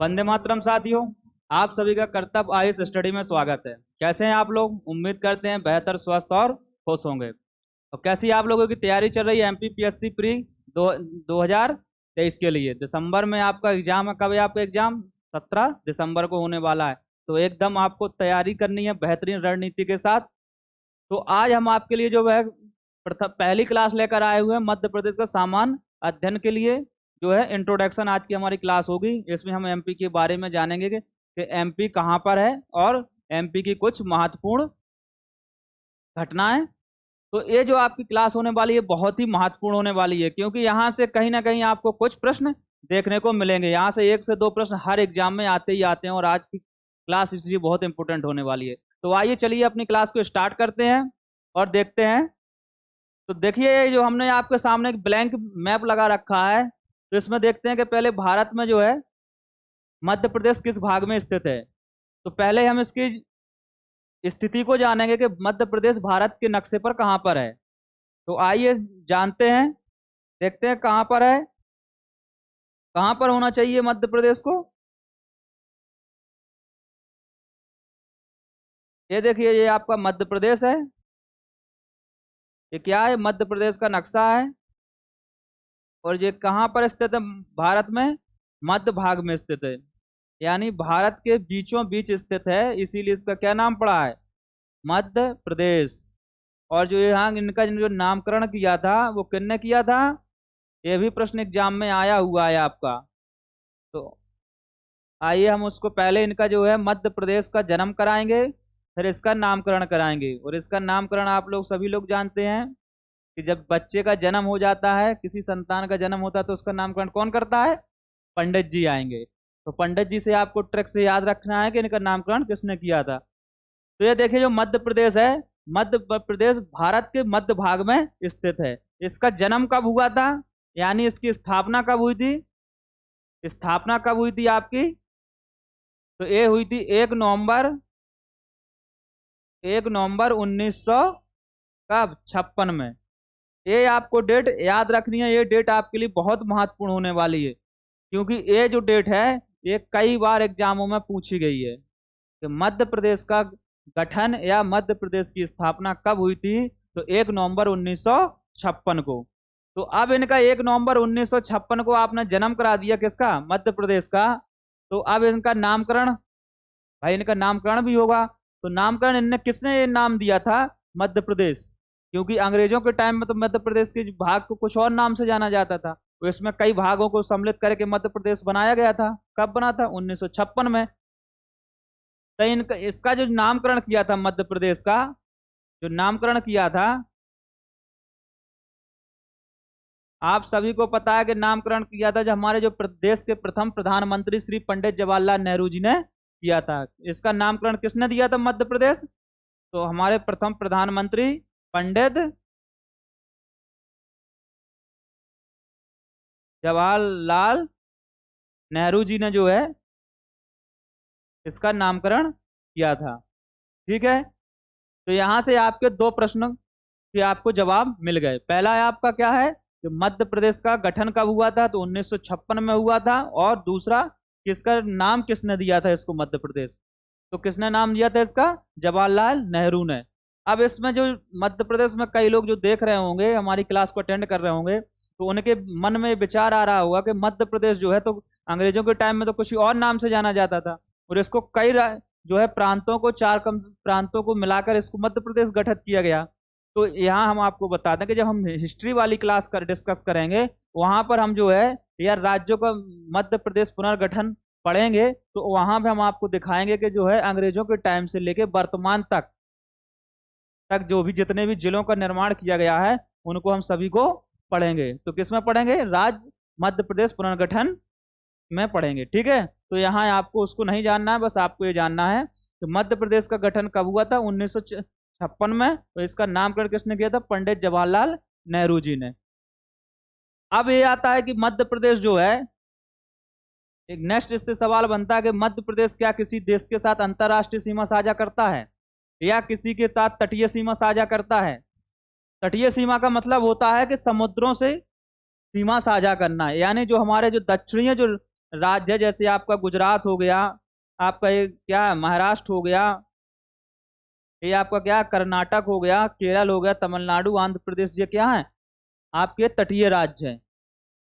वंदे मातरम साथियों। आप सभी का कर्तव्य आयुष स्टडी में स्वागत है। कैसे हैं आप लोग? उम्मीद करते हैं बेहतर, स्वस्थ और खुश होंगे। और कैसी आप लोगों की तैयारी चल रही है एमपीपीएससी प्री 2023 के लिए? दिसंबर में आपका एग्जाम है। कब है आपका एग्जाम? 17 दिसंबर को होने वाला है। तो एकदम आपको तैयारी करनी है बेहतरीन रणनीति के साथ। तो आज हम आपके लिए जो है पहली क्लास लेकर आए हुए हैं मध्य प्रदेश का सामान्य अध्ययन के लिए। जो है इंट्रोडक्शन आज की हमारी क्लास होगी। इसमें हम एमपी के बारे में जानेंगे कि एमपी कहाँ पर है और एमपी की कुछ महत्वपूर्ण घटनाएं। तो ये जो आपकी क्लास होने वाली है बहुत ही महत्वपूर्ण होने वाली है, क्योंकि यहाँ से कहीं ना कहीं आपको कुछ प्रश्न देखने को मिलेंगे। यहाँ से 1 से 2 प्रश्न हर एग्जाम में आते ही आते हैं और आज की क्लास इसलिए बहुत इंपॉर्टेंट होने वाली है। तो आइए चलिए अपनी क्लास को स्टार्ट करते हैं और देखते हैं। तो देखिए ये जो हमने आपके सामने एक ब्लैंक मैप लगा रखा है, तो इसमें देखते हैं कि पहले भारत में जो है मध्य प्रदेश किस भाग में स्थित है। तो पहले हम इसकी स्थिति को जानेंगे कि मध्य प्रदेश भारत के नक्शे पर कहाँ पर है। तो आइए जानते हैं, देखते हैं कहाँ पर है, कहाँ पर होना चाहिए मध्य प्रदेश को। ये देखिए ये आपका मध्य प्रदेश है। ये क्या है? मध्य प्रदेश का नक्शा है। और ये कहाँ पर स्थित है? भारत में मध्य भाग में स्थित है, यानी भारत के बीचों बीच स्थित है, इसीलिए इसका क्या नाम पड़ा है? मध्य प्रदेश। और जो यहाँ इनका जो नामकरण किया था वो किसने किया था? ये भी प्रश्न एग्जाम में आया हुआ है आपका। तो आइए हम उसको पहले इनका जो है मध्य प्रदेश का जन्म कराएंगे, फिर इसका नामकरण कराएंगे। और इसका नामकरण आप लोग सभी लोग जानते हैं कि जब बच्चे का जन्म हो जाता है, किसी संतान का जन्म होता है, तो उसका नामकरण कौन करता है? पंडित जी आएंगे। तो पंडित जी से आपको ट्रिक से याद रखना है कि इनका नामकरण किसने किया था। तो ये देखिए जो मध्य प्रदेश है, मध्य प्रदेश भारत के मध्य भाग में स्थित है। इसका जन्म कब हुआ था, यानी इसकी स्थापना कब हुई थी? स्थापना कब हुई थी आपकी? तो ये हुई थी 1 नवंबर 1956 में। ये आपको डेट याद रखनी है। ये डेट आपके लिए बहुत महत्वपूर्ण होने वाली है, क्योंकि ये जो डेट है ये कई बार एग्जामों में पूछी गई है कि मध्य प्रदेश का गठन या मध्य प्रदेश की स्थापना कब हुई थी। तो 1 नवंबर 1956 को। तो अब इनका 1 नवंबर 1956 को आपने जन्म करा दिया किसका? मध्य प्रदेश का। तो अब इनका नामकरण, भाई इनका नामकरण भी होगा। तो नामकरण इनने किसने ये नाम दिया था? मध्य प्रदेश। क्योंकि अंग्रेजों के टाइम में तो मध्य प्रदेश के भाग को कुछ और नाम से जाना जाता था, तो इसमें कई भागों को सम्मिलित करके मध्य प्रदेश बनाया गया था। कब बना था? 1956 में। तो इनका इसका जो नामकरण किया था मध्य प्रदेश का, जो नामकरण किया था, आप सभी को पता है कि नामकरण किया था जो हमारे जो प्रदेश के प्रथम प्रधानमंत्री श्री पंडित जवाहरलाल नेहरू जी ने किया था। इसका नामकरण किसने दिया था मध्य प्रदेश? तो हमारे प्रथम प्रधानमंत्री पंडित जवाहरलाल नेहरू जी ने जो है इसका नामकरण किया था। ठीक है। तो यहां से आपके 2 प्रश्न के आपको जवाब मिल गए। पहला है आपका क्या है कि मध्य प्रदेश का गठन कब हुआ था? तो 1956 में हुआ था। और दूसरा, किसका नाम किसने दिया था इसको मध्य प्रदेश? तो किसने नाम दिया था इसका? जवाहरलाल नेहरू ने। अब इसमें जो मध्य प्रदेश में कई लोग जो देख रहे होंगे, हमारी क्लास को अटेंड कर रहे होंगे, तो उनके मन में विचार आ रहा होगा कि मध्य प्रदेश जो है तो अंग्रेजों के टाइम में तो कुछ और नाम से जाना जाता था, और इसको जो है प्रांतों को, 4 कम प्रांतों को मिलाकर इसको मध्य प्रदेश गठित किया गया। तो यहाँ हम आपको बता दें कि जब हम हिस्ट्री वाली क्लास कर डिस्कस करेंगे, वहां पर हम जो है या राज्यों का मध्य प्रदेश पुनर्गठन पढ़ेंगे, तो वहां पे हम आपको दिखाएंगे कि जो है अंग्रेजों के टाइम से लेके वर्तमान तक जो भी जितने भी जिलों का निर्माण किया गया है उनको हम सभी को पढ़ेंगे। तो किस में पढ़ेंगे? राज्य मध्य प्रदेश पुनर्गठन में पढ़ेंगे। ठीक है। तो यहाँ आपको उसको नहीं जानना है, बस आपको ये जानना है कि मध्य प्रदेश का गठन कब हुआ था? 1956 में। तो इसका नामकरण किसने किया था? पंडित जवाहरलाल नेहरू जी ने। अब ये आता है कि मध्य प्रदेश जो है, एक नेक्स्ट इससे सवाल बनता है कि मध्य प्रदेश क्या किसी देश के साथ अंतरराष्ट्रीय सीमा साझा करता है या किसी के साथ तटीय सीमा साझा करता है? तटीय सीमा का मतलब होता है कि समुद्रों से सीमा साझा करना है, यानी जो हमारे जो दक्षिणीय जो राज्य है, जैसे आपका गुजरात हो गया, आपका ये क्या है महाराष्ट्र हो गया, ये आपका क्या है, कर्नाटक हो गया, केरल हो गया, तमिलनाडु, आंध्र प्रदेश, ये क्या है आपके तटीय राज्य हैं।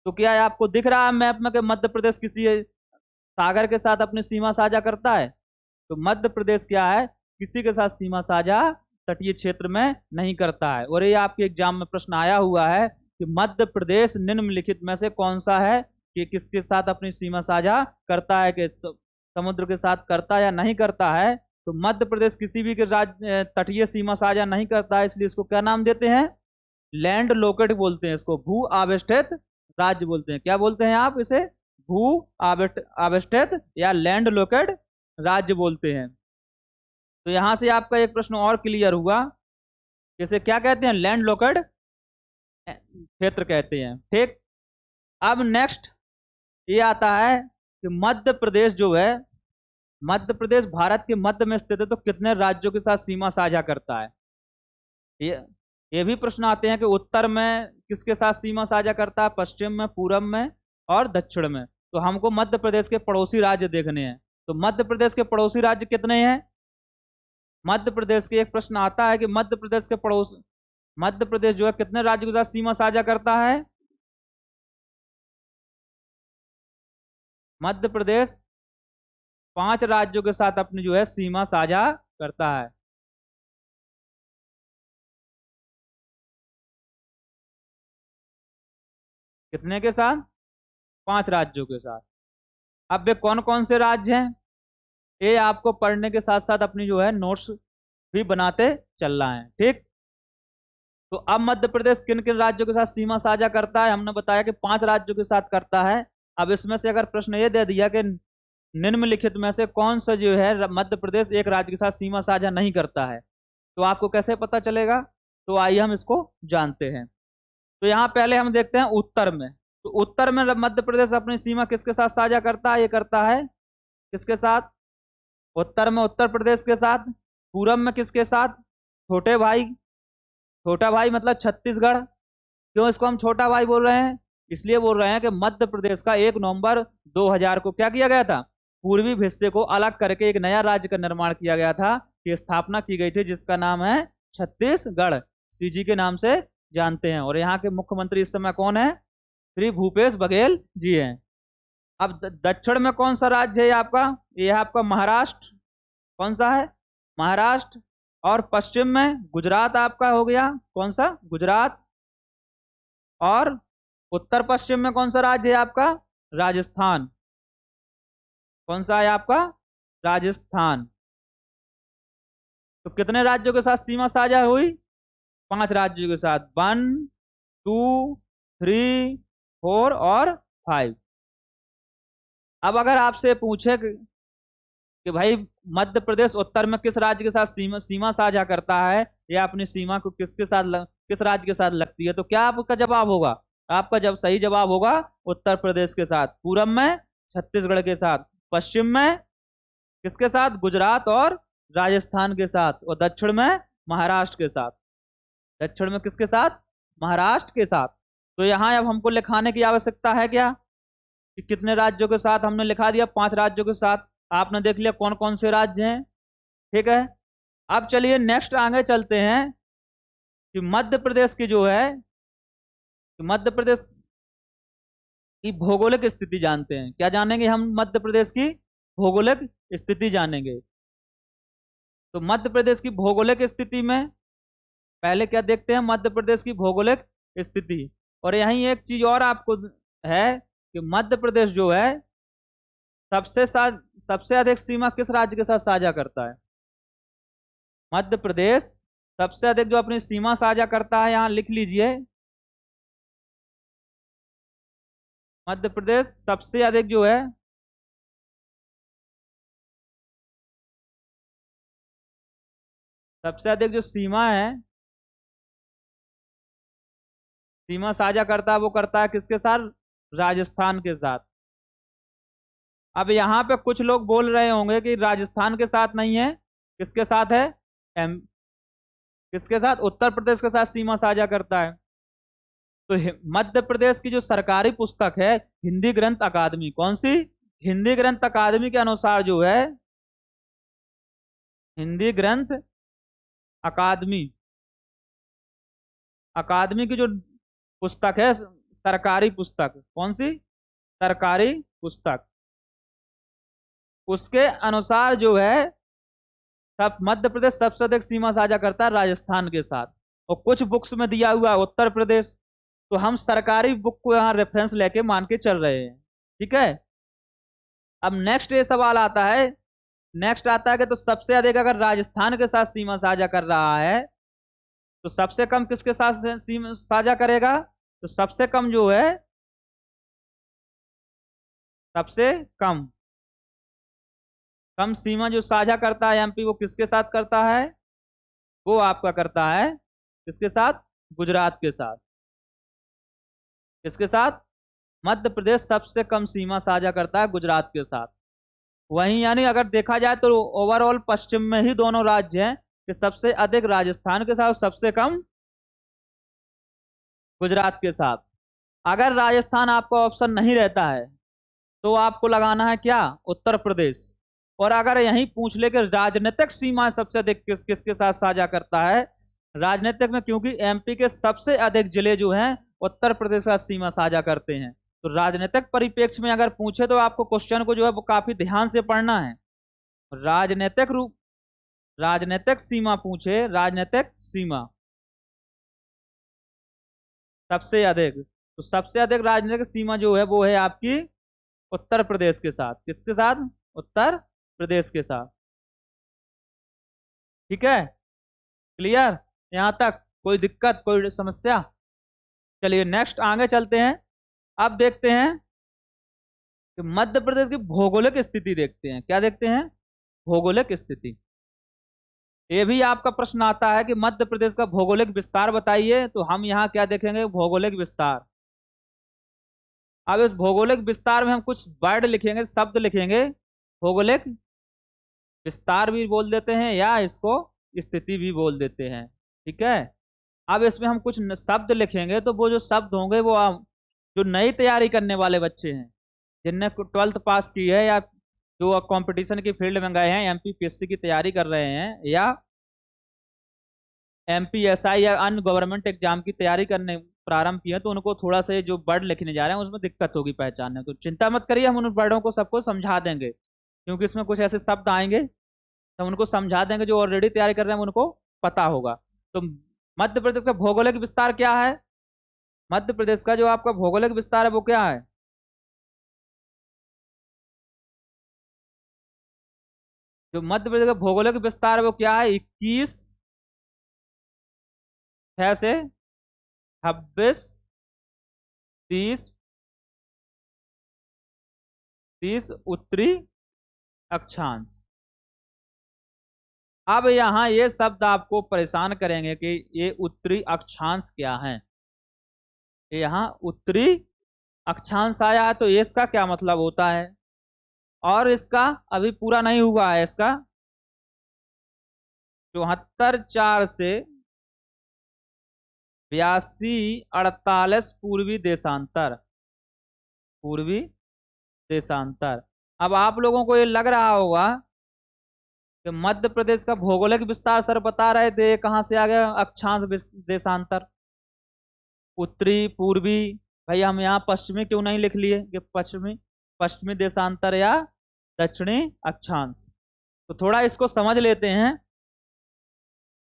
तो क्या है आपको दिख रहा है मैप में कि मध्य प्रदेश किसी सागर के साथ अपनी सीमा साझा करता है? तो मध्य प्रदेश क्या है, किसी के साथ सीमा साझा तटीय क्षेत्र में नहीं करता है। और ये आपके एग्जाम में प्रश्न आया हुआ है कि मध्य प्रदेश निम्नलिखित में से कौन सा है कि किसके साथ अपनी सीमा साझा करता है, कि समुद्र के साथ करता है या नहीं करता है। तो मध्य प्रदेश किसी भी के राज्य तटीय सीमा साझा नहीं करता है, इसलिए इसको क्या नाम देते हैं, लैंड लॉकेट बोलते हैं, इसको भू आवेष्टित राज्य बोलते हैं। क्या बोलते हैं आप इसे, भू आवेष्टित या लैंड लॉकेट राज्य बोलते हैं। तो यहां से आपका एक प्रश्न और क्लियर हुआ, जैसे क्या कहते हैं, लैंड लॉकेट क्षेत्र कहते हैं। ठीक, अब नेक्स्ट ये आता है कि मध्य प्रदेश जो है, मध्य प्रदेश भारत के मध्य में स्थित है, तो कितने राज्यों के साथ सीमा साझा करता है। ये ये भी प्रश्न आते हैं कि उत्तर में किसके साथ सीमा साझा करता है, पश्चिम में, पूरब में और दक्षिण में। तो हमको मध्य प्रदेश के पड़ोसी राज्य देखने हैं। तो मध्य प्रदेश के पड़ोसी राज्य कितने हैं, मध्य प्रदेश के एक प्रश्न आता है कि मध्य प्रदेश के पड़ोस, मध्य प्रदेश जो है कितने राज्यों के साथ सीमा साझा करता है। मध्य प्रदेश 5 राज्यों के साथ अपनी जो है सीमा साझा करता है। कितने के साथ, 5 राज्यों के साथ। अब वे कौन कौन से राज्य हैं, ये आपको पढ़ने के साथ साथ अपनी जो है नोट्स भी बनाते चलना है। ठीक, तो अब मध्य प्रदेश किन किन राज्यों के साथ सीमा साझा करता है, हमने बताया कि 5 राज्यों के साथ करता है। अब इसमें से अगर प्रश्न ये दे दिया कि निम्नलिखित में से कौन सा जो है मध्य प्रदेश एक राज्य के साथ सीमा साझा नहीं करता है, तो आपको कैसे पता चलेगा। तो आइए हम इसको जानते हैं। तो यहाँ पहले हम देखते हैं उत्तर में। तो उत्तर में मध्य प्रदेश अपनी सीमा किसके साथ साझा करता है, ये करता है किसके साथ, उत्तर में उत्तर प्रदेश के साथ। पूरब में किसके साथ, छोटे भाई, छोटा भाई मतलब छत्तीसगढ़। क्यों इसको हम छोटा भाई बोल रहे हैं, इसलिए बोल रहे हैं कि मध्य प्रदेश का 1 नवंबर 2000 को क्या किया गया था, पूर्वी हिस्से को अलग करके एक नया राज्य का निर्माण किया गया था, की स्थापना की गई थी, जिसका नाम है छत्तीसगढ़, सीजी के नाम से जानते हैं। और यहाँ के मुख्यमंत्री इस समय कौन है, श्री भूपेश बघेल जी हैं। अब दक्षिण में कौन सा राज्य है आपका, ये है आपका महाराष्ट्र। कौन सा है, महाराष्ट्र। और पश्चिम में गुजरात आपका हो गया, कौन सा, गुजरात। और उत्तर पश्चिम में कौन सा राज्य है आपका, राजस्थान। कौन सा है आपका, राजस्थान। तो कितने राज्यों के साथ सीमा साझा हुई, 5 राज्यों के साथ, 1 2 3 4 और 5। अब अगर आपसे पूछे कि भाई मध्य प्रदेश उत्तर में किस राज्य के साथ सीमा साझा करता है, या अपनी सीमा को किसके साथ किस राज्य के साथ लगती है, तो क्या आपका जवाब होगा, आपका जब सही जवाब होगा उत्तर प्रदेश के साथ, पूरब में छत्तीसगढ़ के साथ, पश्चिम में किसके साथ, गुजरात और राजस्थान के साथ, और दक्षिण में महाराष्ट्र के साथ। दक्षिण में किसके साथ, महाराष्ट्र के साथ। तो यहाँ अब हमको लिखाने की आवश्यकता है क्या, कि कितने राज्यों के साथ, हमने लिखा दिया 5 राज्यों के साथ। आपने देख लिया कौन कौन से राज्य हैं। ठीक है, अब चलिए नेक्स्ट आगे चलते हैं कि मध्य प्रदेश की जो है, मध्य प्रदेश की भौगोलिक स्थिति जानते हैं। क्या जानेंगे हम, मध्य प्रदेश की भौगोलिक स्थिति जानेंगे। तो मध्य प्रदेश की भौगोलिक स्थिति में पहले क्या देखते हैं, मध्य प्रदेश की भौगोलिक स्थिति। और यहीं एक चीज और आपको है कि मध्य प्रदेश जो है सबसे अधिक सीमा किस राज्य के साथ साझा करता है, मध्य प्रदेश सबसे अधिक जो अपनी सीमा साझा करता है, यहां लिख लीजिए, मध्य प्रदेश सबसे अधिक जो है सबसे अधिक जो सीमा है, सीमा साझा करता है, वो करता है किसके साथ, राजस्थान के साथ। अब यहाँ पे कुछ लोग बोल रहे होंगे कि राजस्थान के साथ नहीं है, किसके साथ है, एम किसके साथ, उत्तर प्रदेश के साथ सीमा साझा करता है। तो मध्य प्रदेश की जो सरकारी पुस्तक है हिंदी ग्रंथ अकादमी, कौन सी, हिंदी ग्रंथ अकादमी के अनुसार जो है, हिंदी ग्रंथ अकादमी, अकादमी की जो पुस्तक है, सरकारी पुस्तक, कौन सी? सरकारी पुस्तक, उसके अनुसार जो है सब मध्य प्रदेश सबसे अधिक सीमा साझा करता है राजस्थान के साथ, और कुछ बुक्स में दिया हुआ है उत्तर प्रदेश। तो हम सरकारी बुक को यहाँ रेफरेंस लेके मान के चल रहे हैं, ठीक है। अब नेक्स्ट ये सवाल आता है, नेक्स्ट आता है कि तो सबसे अधिक अगर राजस्थान के साथ सीमा साझा कर रहा है, तो सबसे कम किसके साथ सीमा साझा करेगा? तो सबसे कम जो है, सबसे कम कम सीमा जो साझा करता है एमपी, वो किसके साथ करता है? वो आपका करता है किसके साथ? गुजरात के साथ। किसके साथ? मध्य प्रदेश सबसे कम सीमा साझा करता है गुजरात के साथ। वहीं यानी अगर देखा जाए तो ओवरऑल पश्चिम में ही दोनों राज्य हैं कि सबसे अधिक राजस्थान के साथ, सबसे कम गुजरात के साथ। अगर राजस्थान आपका ऑप्शन नहीं रहता है तो आपको लगाना है क्या? उत्तर प्रदेश। और अगर यही पूछ ले कि राजनीतिक सीमा सबसे अधिक किसके साथ साझा करता है, राजनीतिक में क्योंकि एमपी के सबसे अधिक जिले जो हैं उत्तर प्रदेश का सीमा साझा करते हैं, तो राजनीतिक परिप्रेक्ष्य में अगर पूछे तो आपको क्वेश्चन को जो है वो काफी ध्यान से पढ़ना है। राजनीतिक रूप, राजनीतिक सीमा पूछे, राजनीतिक सीमा सबसे अधिक, तो सबसे अधिक राजनीतिक सीमा जो है वो है आपकी उत्तर प्रदेश के साथ। किसके साथ? उत्तर प्रदेश के साथ। ठीक है, क्लियर यहां तक? कोई दिक्कत, कोई समस्या? चलिए नेक्स्ट आगे चलते हैं। अब देखते हैं कि मध्य प्रदेश की भौगोलिक स्थिति देखते हैं। क्या देखते हैं? भौगोलिक स्थिति। ये भी आपका प्रश्न आता है कि मध्य प्रदेश का भौगोलिक विस्तार बताइए, तो हम यहाँ क्या देखेंगे? भौगोलिक विस्तार। अब इस भौगोलिक विस्तार में हम कुछ वर्ड लिखेंगे, शब्द लिखेंगे। भौगोलिक विस्तार भी बोल देते हैं या इसको स्थिति भी बोल देते हैं, ठीक है। अब इसमें हम कुछ शब्द लिखेंगे, तो वो जो शब्द होंगे वो जो नई तैयारी करने वाले बच्चे हैं, जिनने 12th पास की है या जो कंपटीशन की फील्ड में गए हैं, एमपीपीएससी की तैयारी कर रहे हैं या एमपीएसआई या अन्य गवर्नमेंट एग्जाम की तैयारी करने प्रारंभ किए, तो उनको थोड़ा सा जो वर्ड लिखने जा रहे हैं उसमें दिक्कत होगी पहचानने। तो चिंता मत करिए, हम उन वर्डों को सबको समझा देंगे, क्योंकि इसमें कुछ ऐसे शब्द आएंगे तो उनको समझा देंगे, जो ऑलरेडी तैयारी कर रहे हैं उनको पता होगा। तो मध्य प्रदेश का भौगोलिक विस्तार क्या है? मध्य प्रदेश का जो आपका भौगोलिक विस्तार है वो क्या है? जो मध्य प्रदेश का भौगोलिक विस्तार है वो क्या है? 21 से 26 30 30 उत्तरी अक्षांश। अब यहाँ ये शब्द आपको परेशान करेंगे कि ये उत्तरी अक्षांश क्या है। यहाँ उत्तरी अक्षांश आया है तो ये इसका क्या मतलब होता है, और इसका अभी पूरा नहीं हुआ है। इसका 74 से 82 48 पूर्वी देशांतर, पूर्वी देशांतर। अब आप लोगों को ये लग रहा होगा कि मध्य प्रदेश का भौगोलिक विस्तार सर बता रहे थे, कहाँ से आ गया अक्षांश देशांतर? उत्तरी, पूर्वी। भाई हम यहाँ पश्चिमी क्यों नहीं लिख लिए कि पश्चिमी, पश्चिमी देशांतर या दक्षिणी अक्षांश? तो थोड़ा इसको समझ लेते हैं,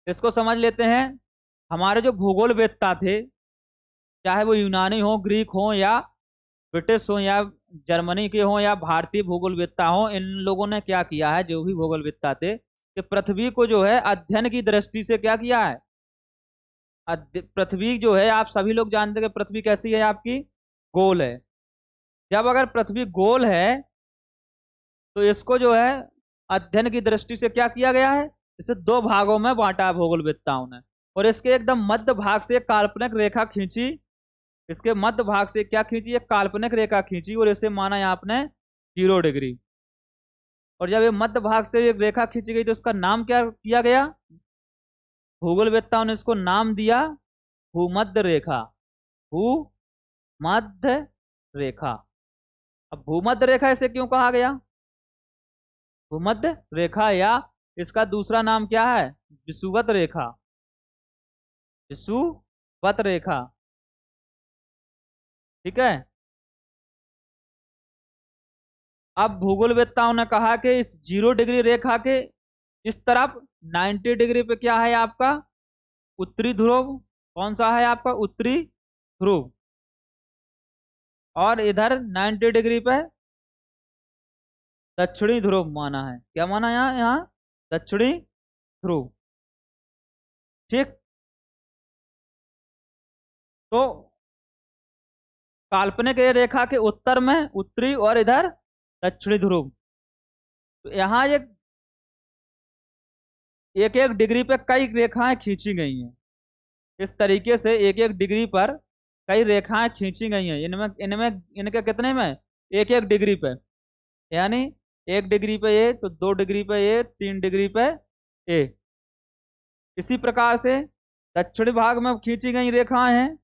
इसको समझ लेते हैं। हमारे जो भूगोलवेत्ता थे, चाहे वो यूनानी हो, ग्रीक हो, या ब्रिटिश हो, या जर्मनी के हो, या भारतीय भूगोलवेत्ता हो, इन लोगों ने क्या किया है, जो भी भूगोलवेत्ता थे, कि पृथ्वी को जो है अध्ययन की दृष्टि से क्या किया है? पृथ्वी जो है, आप सभी लोग जानते हैं कि पृथ्वी कैसी है आपकी? गोल है। जब अगर पृथ्वी गोल है तो इसको जो है अध्ययन की दृष्टि से क्या किया गया है? इसे दो भागों में बांटा है भूगोलवेत्ताओं ने, और इसके एकदम मध्य भाग से एक काल्पनिक रेखा खींची। इसके मध्य भाग से क्या खींची? एक काल्पनिक रेखा खींची, और इसे माना यहाँ आपने 0 डिग्री। और जब ये मध्य भाग से एक रेखा खींची गई तो इसका नाम क्या किया गया? भूगोलवेत्ताओं ने इसको नाम दिया भूमध्य रेखा। भूमध्य रेखा। अब भूमध्य रेखा इसे क्यों कहा गया? भूमध्य रेखा, या इसका दूसरा नाम क्या है? विषुवत रेखा। विषुवत रेखा, ठीक है। अब भूगोलवेत्ताओं ने कहा कि इस 0 डिग्री रेखा के इस तरफ 90 डिग्री पे क्या है आपका? उत्तरी ध्रुव। कौन सा है आपका? उत्तरी ध्रुव। और इधर 90 डिग्री पे दक्षिणी ध्रुव माना है। क्या माना यहाँ? यहाँ दक्षिणी ध्रुव, ठीक। तो काल्पनिक रेखा के उत्तर में उत्तरी और इधर दक्षिणी ध्रुव। तो यहाँ एक एक डिग्री पे कई रेखाएं खींची गई हैं। इस तरीके से एक एक डिग्री पर कई रेखाएं खींची गई हैं। इनमें इनमें इनके कितने में? एक एक डिग्री पे, यानी 1 डिग्री पे ए, तो 2 डिग्री पे ए, 3 डिग्री पे ए। इसी प्रकार से दक्षिण भाग में खींची गई रेखाएं हैं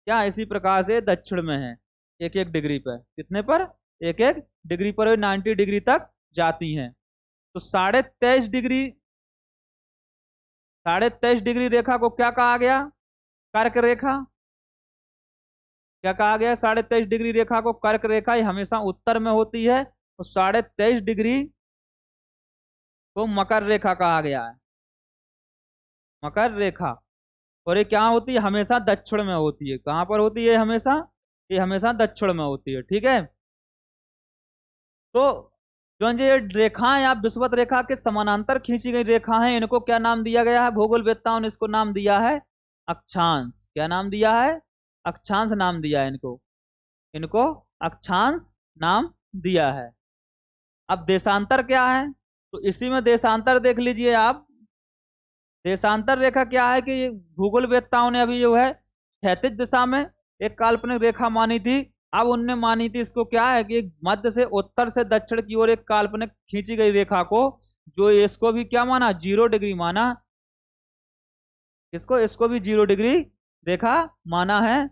क्या? इसी प्रकार से दक्षिण में है, एक एक डिग्री पर। कितने पर? एक एक डिग्री पर 90 डिग्री तक जाती हैं। तो 23.5 डिग्री, 23.5 डिग्री रेखा को क्या कहा गया? कर्क रेखा। क्या कहा गया? 23.5 डिग्री रेखा को कर्क रेखा, ही हमेशा उत्तर में होती है। तो 23.5 डिग्री को मकर रेखा कहा गया है, मकर रेखा। और ये क्या होती है? हमेशा दक्षिण में होती है। कहाँ पर होती है हमेशा? ये हमेशा दक्षिण में होती है, ठीक है। तो जो ये रेखाएं आप विषुवत रेखा के समानांतर खींची गई रेखा हैं, इनको क्या नाम दिया गया है? भूगोलवेत्ताओं ने इसको नाम दिया है अक्षांश। क्या नाम दिया है? अक्षांश नाम दिया है इनको। इनको अक्षांश नाम दिया है। अब देशांतर क्या है? तो इसी में देशांतर देख लीजिए आप। देशांतर रेखा क्या है कि भूगोलवेत्ताओं ने अभी जो है क्षैतिज दिशा में एक काल्पनिक रेखा मानी थी। अब उनने मानी थी इसको क्या है कि मध्य से उत्तर से दक्षिण की ओर एक काल्पनिक खींची गई रेखा को, जो इसको भी क्या माना? 0 डिग्री माना। इसको भी 0 डिग्री रेखा माना है।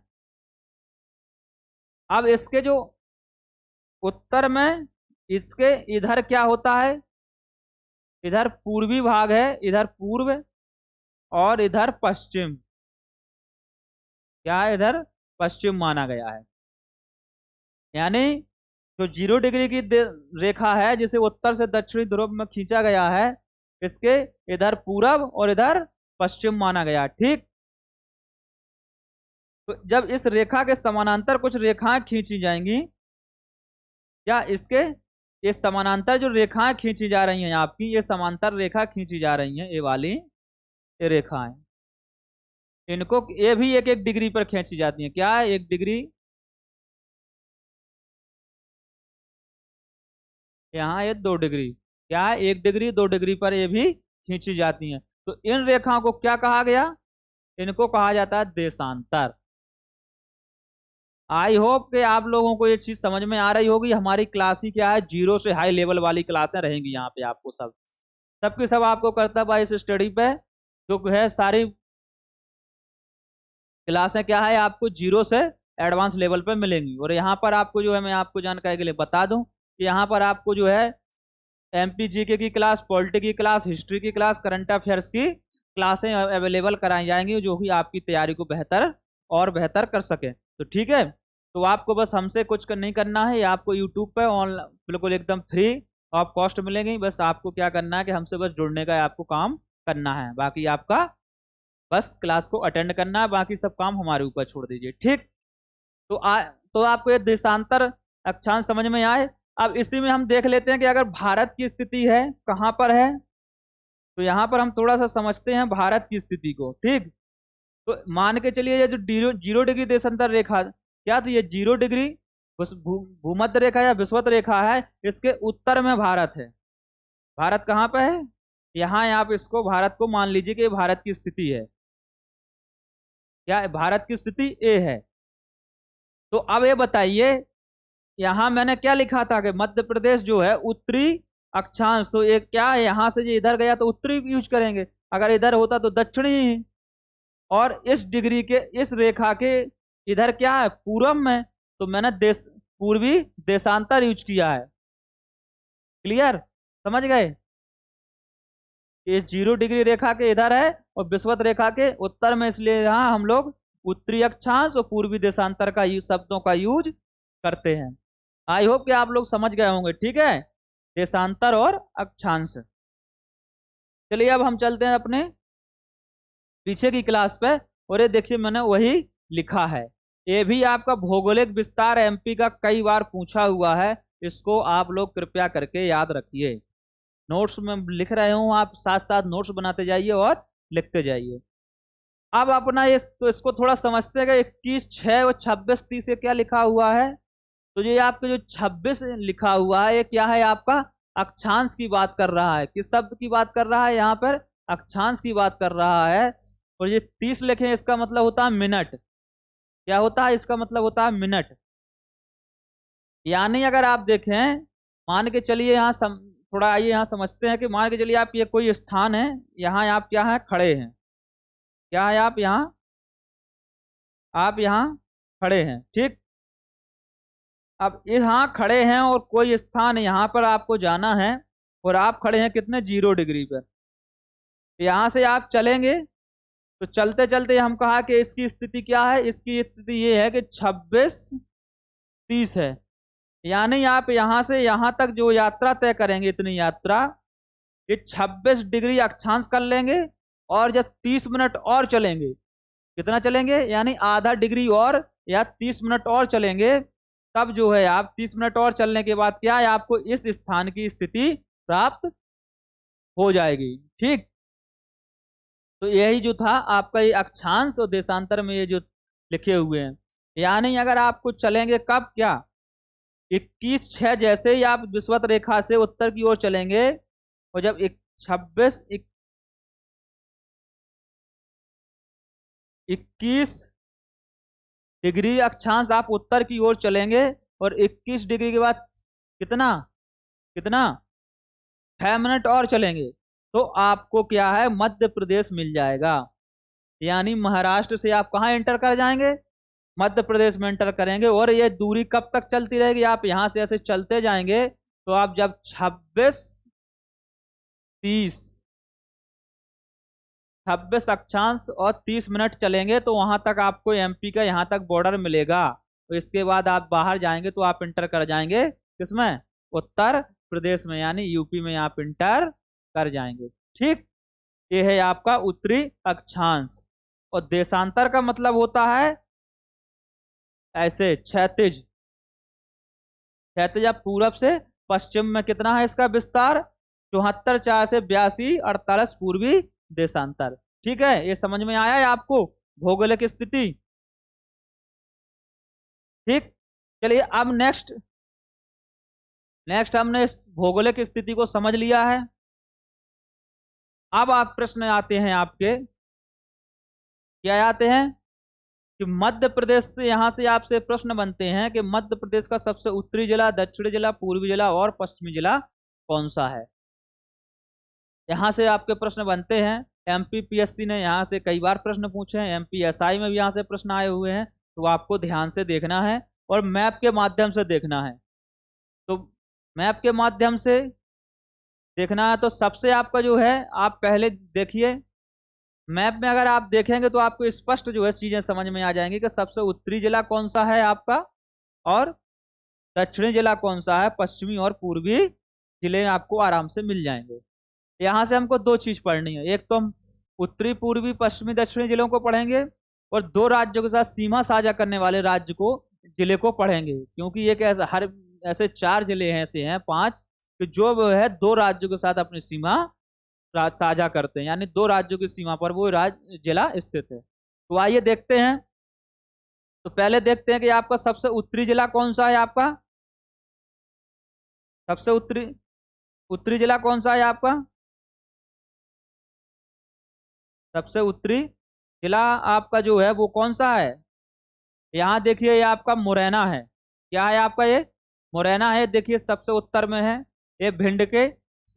अब इसके जो उत्तर में इसके इधर क्या होता है? इधर पूर्वी भाग है, इधर पूर्व और इधर पश्चिम। क्या है? इधर पश्चिम माना गया है। यानी जो 0 डिग्री की रेखा है, जिसे उत्तर से दक्षिणी ध्रुव में खींचा गया है, इसके इधर पूरब और इधर पश्चिम माना गया, ठीक। तो जब इस रेखा के समानांतर कुछ रेखाएं खींची जाएंगी, या इसके ये समानांतर जो रेखाएं खींची जा रही हैं आपकी, ये समांतर रेखा खींची जा रही हैं, ये वाली ये रेखाएं, इनको ये भी एक एक डिग्री पर खींची जाती हैं। क्या है? 1 डिग्री। यहाँ ये 2 डिग्री। क्या है? 1 डिग्री, 2 डिग्री पर ये भी खींची जाती हैं। तो इन रेखाओं को क्या कहा गया? इनको कहा जाता है देशांतर। आई होप कि आप लोगों को ये चीज समझ में आ रही होगी। हमारी क्लास ही क्या है, 0 से हाई लेवल वाली क्लासें रहेंगी यहाँ पे आपको। सबकी सब आपको करतब है इस स्टडी पे जो है सारी क्लासें क्या है आपको 0 से एडवांस लेवल पे मिलेंगी। और यहाँ पर आपको जो है, मैं आपको जानकारी के लिए बता दूं कि यहाँ पर आपको जो है एमपी जीके की क्लास, पॉलिटी की क्लास, हिस्ट्री की क्लास, करंट अफेयर्स की क्लासें अवेलेबल कराई जाएंगी, जो कि आपकी तैयारी को बेहतर और बेहतर कर सके। तो ठीक है, तो आपको बस हमसे कुछ नहीं करना है, ये आपको यूट्यूब पे ऑनलाइन बिल्कुल एकदम फ्री ऑफ कॉस्ट मिलेंगी। बस आपको क्या करना है कि हमसे बस जुड़ने का आपको काम करना है। बाकी आपका बस क्लास को अटेंड करना है, बाकी सब काम हमारे ऊपर छोड़ दीजिए, ठीक। तो तो आपको ये देशांतर अक्षांश समझ में आए। अब इसी में हम देख लेते हैं कि अगर भारत की स्थिति है कहाँ पर है, तो यहाँ पर हम थोड़ा सा समझते हैं भारत की स्थिति को, ठीक। तो मान के चलिए ये जो 0 डिग्री देशांतर रेखा क्या, तो ये 0 डिग्री भूमध्य रेखा या विषुवत रेखा है, इसके उत्तर में भारत है। भारत कहाँ पे है? यहाँ आप इसको भारत को मान लीजिए कि भारत की स्थिति है। क्या भारत की स्थिति ए है? तो अब ये बताइए, यहां मैंने क्या लिखा था कि मध्य प्रदेश जो है उत्तरी अक्षांश, तो ये क्या है, यहां से जो इधर गया तो उत्तरी यूज करेंगे, अगर इधर होता तो दक्षिणी। और इस डिग्री के इस रेखा के इधर क्या है? पूरब में। तो मैंने देश पूर्वी देशांतर यूज किया है। क्लियर, समझ गए? ये 0 डिग्री रेखा के इधर है और विषुवत रेखा के उत्तर में, इसलिए यहाँ हम लोग उत्तरी अक्षांश और पूर्वी देशांतर का शब्दों का यूज करते हैं। आई होप कि आप लोग समझ गए होंगे। ठीक है, देशांतर और अक्षांश। चलिए अब हम चलते हैं अपने पीछे की क्लास पे, और ये देखिए मैंने वही लिखा है। ये भी आपका भौगोलिक विस्तार एमपी का कई बार पूछा हुआ है, इसको आप लोग कृपया करके याद रखिए। नोट्स में लिख रहे हूँ, आप साथ साथ नोट्स बनाते जाइए और लिखते जाइए। अब अपना ये तो इसको थोड़ा समझते हैं कि 21, 6 और 26, 30 से क्या लिखा हुआ है। तो ये आपके जो 26 लिखा हुआ है, ये क्या है? आपका अक्षांश की बात कर रहा है। किस शब्द की बात कर रहा है? यहाँ पर अक्षांश की बात कर रहा है। और ये 30 लिखे, इसका मतलब होता है मिनट। क्या होता है? इसका मतलब होता है मिनट। यानी अगर आप देखें, मान के चलिए यहाँ थोड़ा आइए यहाँ समझते हैं कि मान के चलिए आप ये कोई स्थान है, यहाँ आप क्या है? खड़े हैं। क्या है? आप यहाँ खड़े हैं। ठीक, अब यहाँ खड़े हैं और कोई स्थान यहाँ पर आपको जाना है, और आप खड़े हैं कितने? 0 डिग्री पर। यहाँ से आप चलेंगे, तो चलते चलते हम कहा कि इसकी स्थिति क्या है? इसकी स्थिति ये है कि 26, 30 है। यानी आप यहाँ से यहाँ तक जो यात्रा तय करेंगे, इतनी यात्रा, ये 26 डिग्री अक्षांश कर लेंगे। और जब 30 मिनट और चलेंगे, कितना चलेंगे? यानी आधा डिग्री और या 30 मिनट और चलेंगे, तब जो है आप 30 मिनट और चलने के बाद क्या है? आपको इस स्थान की स्थिति प्राप्त हो जाएगी। ठीक, तो यही जो था आपका ये अक्षांश और देशांतर में ये जो लिखे हुए हैं। यानी अगर आपको चलेंगे कब? क्या 21, 6 जैसे ही आप विषुवत रेखा से उत्तर की ओर चलेंगे, और जब 26, 21 डिग्री अक्षांश आप उत्तर की ओर चलेंगे, और 21 डिग्री के बाद कितना कितना 6 मिनट और चलेंगे, तो आपको क्या है? मध्य प्रदेश मिल जाएगा। यानी महाराष्ट्र से आप कहाँ एंटर कर जाएंगे? मध्य प्रदेश में एंटर करेंगे। और ये दूरी कब तक चलती रहेगी? आप यहाँ से ऐसे चलते जाएंगे, तो आप जब 26, 30, 26 अक्षांश और 30 मिनट चलेंगे, तो वहां तक आपको एमपी का यहाँ तक बॉर्डर मिलेगा। तो इसके बाद आप बाहर जाएंगे तो आप इंटर कर जाएंगे किसमें? उत्तर प्रदेश में, यानी यूपी में आप इंटर कर जाएंगे। ठीक, ये है आपका उत्तरी अक्षांश। और देशांतर का मतलब होता है ऐसे क्षैतिज। क्षैतिज, आप पूरब से पश्चिम में कितना है इसका विस्तार? 74, 4 से 82, 48 पूर्वी देशांतर। ठीक है, ये समझ में आया है आपको भौगोलिक स्थिति? ठीक, चलिए अब नेक्स्ट हमने इस भौगोलिक स्थिति को समझ लिया है। अब आप प्रश्न आते हैं आपके, क्या आते हैं? कि मध्य प्रदेश से, यहां से आपसे प्रश्न बनते हैं कि मध्य प्रदेश का सबसे उत्तरी जिला, दक्षिणी जिला, पूर्वी जिला और पश्चिमी जिला कौन सा है? यहाँ से आपके प्रश्न बनते हैं। एमपीपीएससी ने यहाँ से कई बार प्रश्न पूछे हैं, एमपीएसआई में भी यहाँ से प्रश्न आए हुए हैं। तो आपको ध्यान से देखना है और मैप के माध्यम से देखना है। तो मैप के माध्यम से देखना है, तो सबसे आपका जो है, आप पहले देखिए मैप में, अगर आप देखेंगे तो आपको स्पष्ट जो है चीजें समझ में आ जाएंगी कि सबसे उत्तरी जिला कौन सा है आपका, और दक्षिणी जिला कौन सा है, पश्चिमी और पूर्वी जिले आपको आराम से मिल जाएंगे। यहाँ से हमको दो चीज पढ़नी है, एक तो हम उत्तरी, पूर्वी, पश्चिमी, दक्षिणी जिलों को पढ़ेंगे, और दो राज्यों के साथ सीमा साझा करने वाले राज्य को, जिले को पढ़ेंगे। क्योंकि एक ऐसा हर ऐसे 4 जिले हैं, ऐसे हैं 5 कि जो है 2 राज्यों के साथ अपनी सीमा साझा करते हैं, यानी 2 राज्यों की सीमा पर वो राज्य जिला स्थित है। तो आइए देखते हैं। तो पहले देखते हैं कि आपका सबसे उत्तरी जिला कौन सा है। आपका सबसे उत्तरी जिला कौन सा है आपका? सबसे उत्तरी जिला आपका जो है वो कौन सा है? यहाँ देखिए, ये आपका मुरैना है। क्या है आपका? ये मुरैना है। देखिए सबसे उत्तर में है, ये भिंड के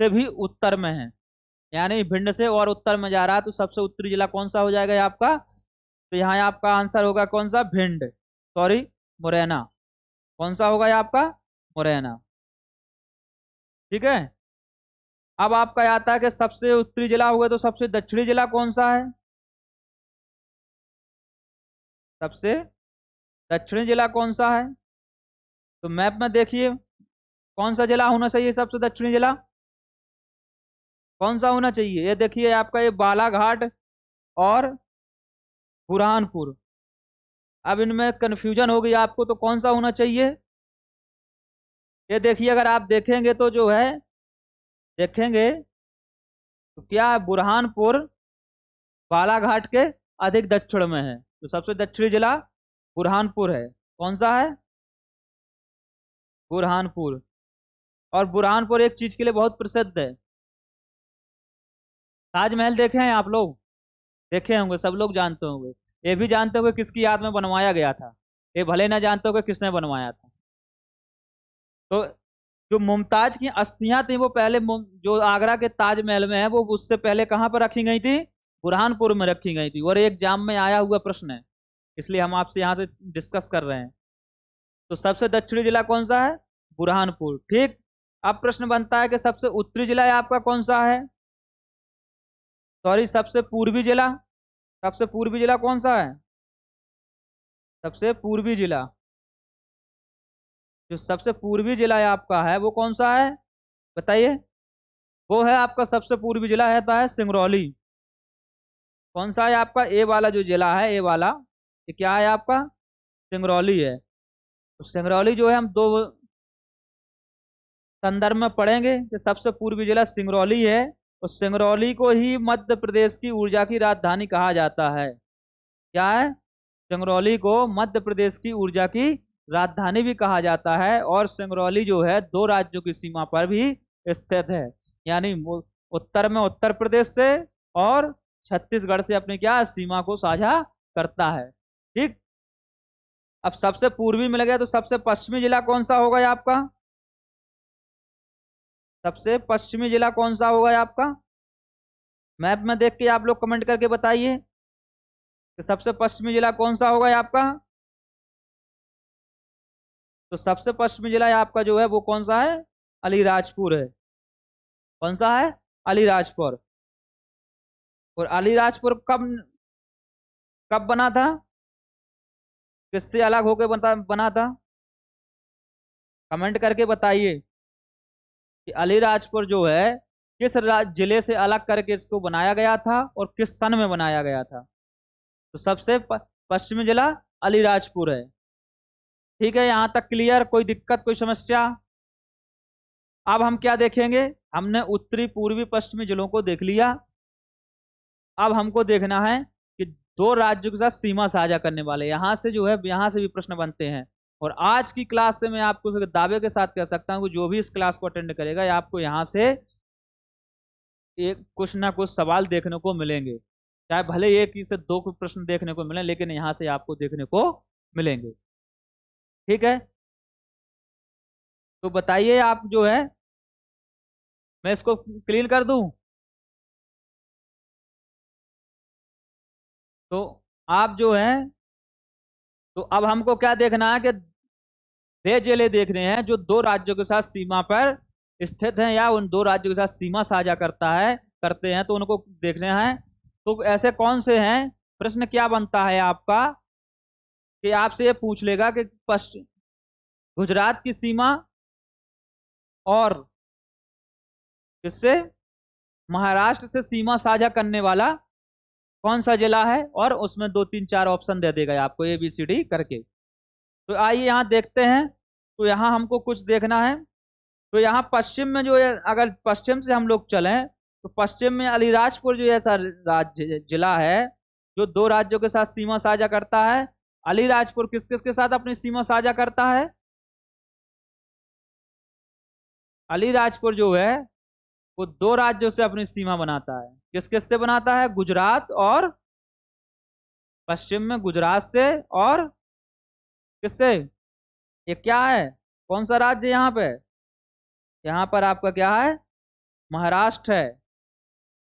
से भी उत्तर में है, यानी भिंड से और उत्तर में जा रहा है। तो सबसे उत्तरी जिला कौन सा हो जाएगा ये आपका? तो यहाँ आपका आंसर होगा कौन सा? भिंड, सॉरी मुरैना। कौन सा होगा ये आपका? मुरैना। ठीक है। अब आपका ये आता है कि सबसे उत्तरी जिला हुआ तो सबसे दक्षिणी जिला कौन सा है? सबसे दक्षिणी जिला कौन सा है? तो मैप में देखिए कौन सा जिला होना चाहिए सबसे दक्षिणी जिला? कौन सा होना चाहिए? ये देखिए आपका ये बालाघाट और बुरहानपुर। अब इनमें कंफ्यूजन हो गई आपको, तो कौन सा होना चाहिए? ये देखिए अगर आप देखेंगे तो जो है, देखेंगे तो क्या है, बुरहानपुर बालाघाट के अधिक दक्षिण में है, तो सबसे दक्षिणी जिला बुरहानपुर है। कौन सा है? बुरहानपुर। और बुरहानपुर एक चीज के लिए बहुत प्रसिद्ध है। ताजमहल देखे हैं आप लोग? देखे होंगे, सब लोग जानते होंगे। ये भी जानते होंगे किसकी याद में बनवाया गया था। ये भले ना जानते होंगे किसने बनवाया था। तो जो मुमताज की अस्थियां थी वो पहले जो आगरा के ताजमहल में है, वो उससे पहले कहाँ पर रखी गई थी? बुरहानपुर में रखी गई थी। और एक एग्जाम में आया हुआ प्रश्न है, इसलिए हम आपसे यहाँ से डिस्कस कर रहे हैं। तो सबसे दक्षिणी जिला कौन सा है? बुरहानपुर। ठीक। अब प्रश्न बनता है कि सबसे उत्तरी जिला आपका कौन सा है? सॉरी, सबसे पूर्वी जिला। सबसे पूर्वी जिला कौन सा है? सबसे पूर्वी जिला, जो सबसे पूर्वी जिला है आपका है वो कौन सा है? बताइए। वो है आपका सबसे पूर्वी जिला है, तो है सिंगरौली। कौन सा है आपका? ए वाला जो जिला है, ए वाला, ये क्या है आपका? सिंगरौली है। तो सिंगरौली जो है हम दो संदर्भ में पढ़ेंगे कि सबसे पूर्वी जिला सिंगरौली है। और सिंगरौली को ही मध्य प्रदेश की ऊर्जा की राजधानी कहा जाता है। क्या है? सिंगरौली को मध्य प्रदेश की ऊर्जा की राजधानी भी कहा जाता है। और सिंगरौली जो है दो राज्यों की सीमा पर भी स्थित है, यानी उत्तर में उत्तर प्रदेश से और छत्तीसगढ़ से अपनी क्या सीमा को साझा करता है। ठीक। अब सबसे पूर्वी मिल गया, तो सबसे पश्चिमी जिला कौन सा होगा ये आपका? सबसे पश्चिमी जिला कौन सा होगा ये आपका? मैप में देख के आप लोग कमेंट करके बताइए कि सबसे पश्चिमी जिला कौन सा होगा ये आपका? तो सबसे पश्चिमी जिला आपका जो है वो कौन सा है? अलीराजपुर है। कौन सा है? अलीराजपुर। और अलीराजपुर कब कब बना था? किससे अलग होकर बना था? कमेंट करके बताइए कि अलीराजपुर जो है किस जिले से अलग करके इसको बनाया गया था और किस सन में बनाया गया था। तो सबसे पश्चिमी जिला अलीराजपुर है। ठीक है, यहां तक क्लियर? कोई दिक्कत, कोई समस्या? अब हम क्या देखेंगे? हमने उत्तरी पूर्वी पश्चिमी जिलों को देख लिया। अब हमको देखना है कि दो राज्यों के साथ सीमा साझा करने वाले यहाँ से जो है, यहाँ से भी प्रश्न बनते हैं। और आज की क्लास से मैं आपको दावे के साथ कह सकता हूँ कि जो भी इस क्लास को अटेंड करेगा या आपको यहाँ से एक कुछ ना कुछ सवाल देखने को मिलेंगे। चाहे भले एक ही से दो प्रश्न देखने को मिले, लेकिन यहाँ से आपको देखने को मिलेंगे। ठीक है, तो बताइए आप जो है, मैं इसको क्लीन कर दूं? तो आप जो है, तो अब हमको क्या देखना है कि वे जिले देखने हैं जो दो राज्यों के साथ सीमा पर स्थित हैं या उन दो राज्यों के साथ सीमा साझा करते हैं, तो उनको देखने हैं। तो ऐसे कौन से हैं? प्रश्न क्या बनता है आपका कि आपसे ये पूछ लेगा कि पश्चिम गुजरात की सीमा और किससे, महाराष्ट्र से सीमा साझा करने वाला कौन सा जिला है, और उसमें दो तीन चार ऑप्शन दे देगा आपको ABCD करके। तो आइए यहाँ देखते हैं। तो यहाँ हमको कुछ देखना है। तो यहाँ पश्चिम में जो है, अगर पश्चिम से हम लोग चलें तो पश्चिम में अलीराजपुर जो ऐसा राज्य जिला है जो दो राज्यों के साथ सीमा साझा करता है। अलीराजपुर किस किस के साथ अपनी सीमा साझा करता है? अलीराजपुर जो है वो दो राज्यों से अपनी सीमा बनाता है। किस किस से बनाता है? गुजरात और, पश्चिम में गुजरात से और किससे? ये क्या है, कौन सा राज्य यहाँ पे? यहाँ पर आपका क्या है? महाराष्ट्र है।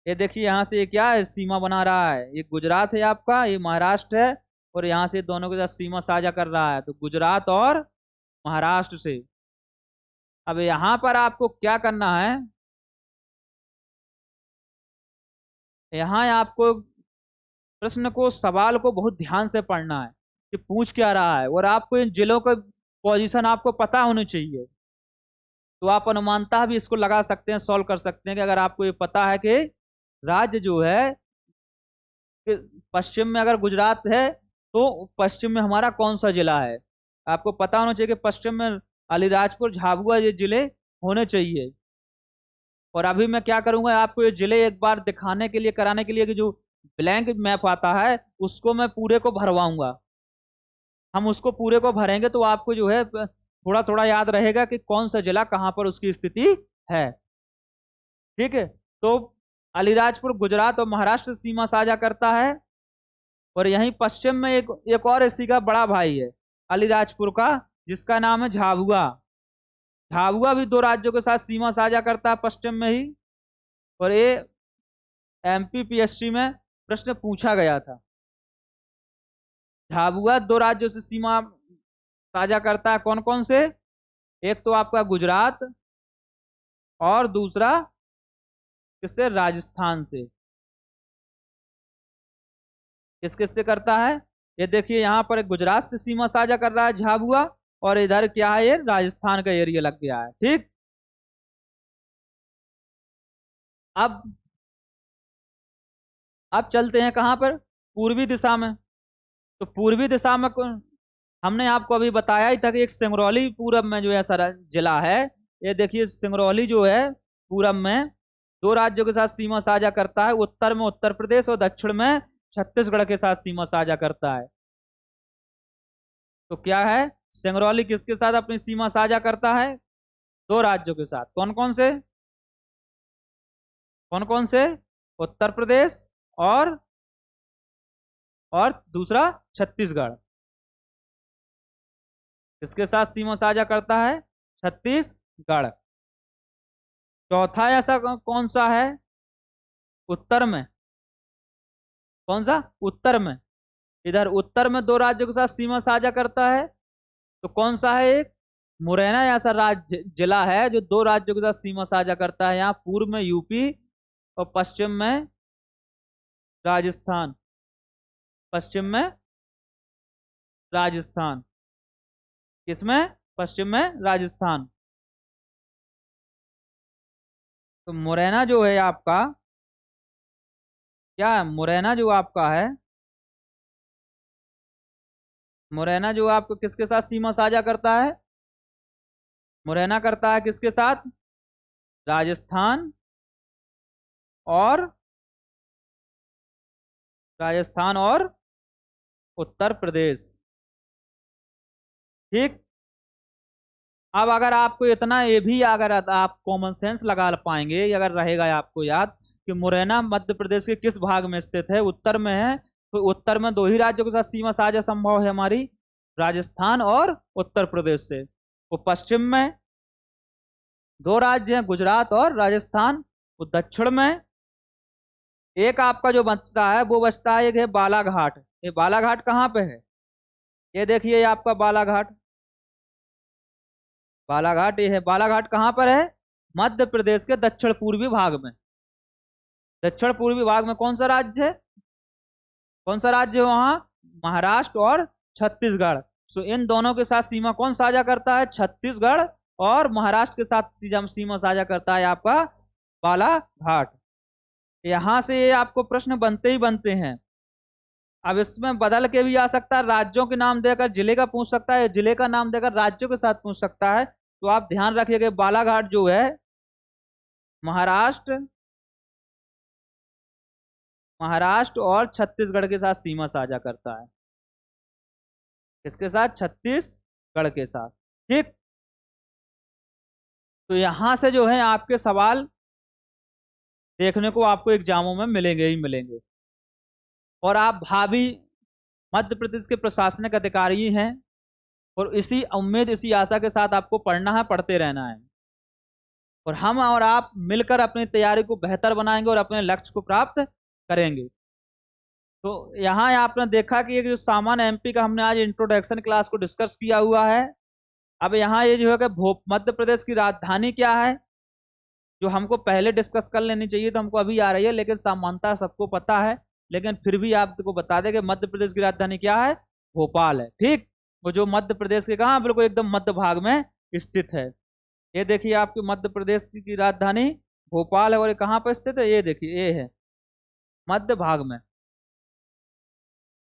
ये देखिए यहाँ से ये क्या है, सीमा बना रहा है। ये गुजरात है आपका, ये महाराष्ट्र है। और यहाँ से दोनों के साथ सीमा साझा कर रहा है। तो गुजरात और महाराष्ट्र से। अब यहाँ पर आपको क्या करना है, यहाँ आपको प्रश्न को, सवाल को बहुत ध्यान से पढ़ना है कि पूछ क्या रहा है, और आपको इन जिलों का पोजीशन आपको पता होनी चाहिए। तो आप अनुमानतः भी इसको लगा सकते हैं, सॉल्व कर सकते हैं कि अगर आपको ये पता है कि राज्य जो है कि पश्चिम में अगर गुजरात है तो पश्चिम में हमारा कौन सा जिला है। आपको पता होना चाहिए कि पश्चिम में अलीराजपुर, झाबुआ ये जिले होने चाहिए। और अभी मैं क्या करूंगा, आपको ये जिले एक बार दिखाने के लिए, कराने के लिए कि जो ब्लैंक मैप आता है उसको मैं पूरे को भरवाऊंगा। हम उसको पूरे को भरेंगे तो आपको जो है थोड़ा थोड़ा याद रहेगा कि कौन सा जिला कहाँ पर उसकी स्थिति है। ठीक है। तो अलीराजपुर गुजरात और महाराष्ट्र सीमा साझा करता है, और यहीं पश्चिम में एक एक और इसी का बड़ा भाई है अलीराजपुर का, जिसका नाम है झाबुआ। झाबुआ भी दो राज्यों के साथ सीमा साझा करता है पश्चिम में ही। और ये एमपीपीएससी में प्रश्न पूछा गया था। झाबुआ दो राज्यों से सीमा साझा करता है, कौन कौन से? एक तो आपका गुजरात, और दूसरा किससे? राजस्थान से। किस किस से करता है? ये देखिए यहाँ पर गुजरात से सीमा साझा कर रहा है झाबुआ, और इधर क्या है, ये राजस्थान का एरिया लग गया है। ठीक। अब अब चलते हैं कहाँ पर? पूर्वी दिशा में। तो पूर्वी दिशा में हमने आपको अभी बताया ही था कि एक सिंगरौली पूरब में जो है सारा जिला है। ये देखिए सिंगरौली जो है पूरब में दो राज्यों के साथ सीमा साझा करता है, उत्तर में उत्तर प्रदेश और दक्षिण में छत्तीसगढ़ के साथ सीमा साझा करता है। तो क्या है, सिंगरौली किसके साथ अपनी सीमा साझा करता है? दो राज्यों के साथ। कौन कौन से? कौन कौन से? उत्तर प्रदेश और दूसरा छत्तीसगढ़। किसके साथ सीमा साझा करता है? छत्तीसगढ़। चौथा ऐसा कौन सा है उत्तर में? कौन सा उत्तर में? इधर उत्तर में दो राज्यों के साथ सीमा साझा करता है, तो कौन सा है? एक मुरैना ऐसा राज्य जिला है जो दो राज्यों के साथ सीमा साझा करता है। यहाँ पूर्व में यूपी और पश्चिम में राजस्थान। पश्चिम में राजस्थान। किसमें? पश्चिम में राजस्थान। तो मुरैना जो है आपका, क्या है मुरैना जो आपका है, मुरैना जो आपको किसके साथ सीमा साझा करता है? मुरैना करता है किसके साथ? राजस्थान और राजस्थान और उत्तर प्रदेश। ठीक। अब अगर आपको इतना ये भी, अगर आप कॉमन सेंस लगा पाएंगे, अगर रहेगा आपको याद कि मुरैना मध्य प्रदेश के किस भाग में स्थित है, उत्तर में है, तो उत्तर में दो ही राज्यों के साथ सीमा साझा संभव है हमारी, राजस्थान और उत्तर प्रदेश से। वो पश्चिम में दो राज्य हैं, गुजरात और राजस्थान। वो दक्षिण में एक आपका जो बचता है वो बचता है, एक है बालाघाट। ये बालाघाट कहाँ पे है? ये देखिए, ये आपका बालाघाट। बालाघाट ये है। बालाघाट कहाँ पर है? मध्य प्रदेश के दक्षिण पूर्वी भाग में। दक्षिण पूर्वी भाग में कौन सा राज्य है? कौन सा राज्य है वहाँ? महाराष्ट्र और छत्तीसगढ़। सो इन दोनों के साथ सीमा कौन साझा करता है? छत्तीसगढ़। और महाराष्ट्र के साथ सीमा साझा करता है आपका बालाघाट। यहाँ से ये आपको प्रश्न बनते ही बनते हैं। अब इसमें बदल के भी आ सकता है, राज्यों के नाम देकर जिले का पूछ सकता है, जिले का नाम देकर राज्यों के साथ पूछ सकता है। तो आप ध्यान रखिएगा बालाघाट जो है महाराष्ट्र महाराष्ट्र और छत्तीसगढ़ के साथ सीमा साझा करता है। किसके साथ? छत्तीसगढ़ के साथ। ठीक। तो यहां से जो है आपके सवाल देखने को आपको एग्जामों में मिलेंगे ही मिलेंगे। और आप भावी मध्य प्रदेश के प्रशासनिक अधिकारी हैं, और इसी उम्मीद, इसी आशा के साथ आपको पढ़ना है, पढ़ते रहना है, और हम और आप मिलकर अपनी तैयारी को बेहतर बनाएंगे और अपने लक्ष्य को प्राप्त करेंगे। तो यहाँ आपने देखा कि एक जो सामान्य एमपी का हमने आज इंट्रोडक्शन क्लास को डिस्कस किया हुआ है, अब यहाँ ये जो है कि मध्य प्रदेश की राजधानी क्या है, जो हमको पहले डिस्कस कर लेनी चाहिए तो हमको अभी आ रही है, लेकिन सामान्यतः सबको पता है, लेकिन फिर भी आपको बता दें कि मध्य प्रदेश की राजधानी क्या है, भोपाल है। ठीक, वो जो मध्य प्रदेश के कहाँ बिल्कुल एकदम मध्य भाग में स्थित है। ये देखिए आपकी मध्य प्रदेश की राजधानी भोपाल है, और ये कहाँ पर स्थित है, ये देखिए ये है मध्य भाग में।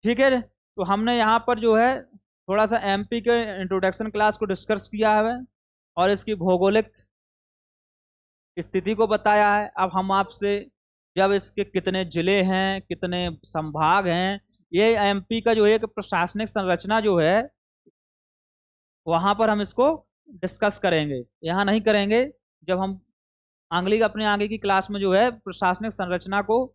ठीक है, तो हमने यहाँ पर जो है थोड़ा सा एमपी के इंट्रोडक्शन क्लास को डिस्कस किया है और इसकी भौगोलिक स्थिति को बताया है। अब हम आपसे जब इसके कितने जिले हैं, कितने संभाग हैं, ये एमपी का जो है प्रशासनिक संरचना जो है वहां पर हम इसको डिस्कस करेंगे, यहाँ नहीं करेंगे। जब हम अगली अपने आगे की क्लास में जो है प्रशासनिक संरचना को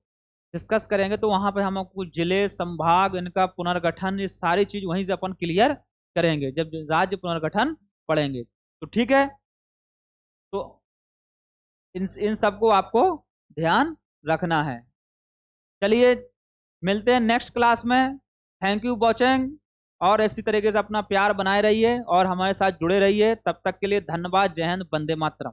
डिस्कस करेंगे तो वहां पे हम आपको जिले, संभाग, इनका पुनर्गठन, ये सारी चीज वहीं से अपन क्लियर करेंगे जब राज्य पुनर्गठन पढ़ेंगे। तो ठीक है, तो इन सबको आपको ध्यान रखना है। चलिए मिलते हैं नेक्स्ट क्लास में। थैंक यू वॉचिंग, और इसी तरीके से अपना प्यार बनाए रहिए और हमारे साथ जुड़े रहिए। तब तक के लिए धन्यवाद। जय हिंद, वंदे मातरम।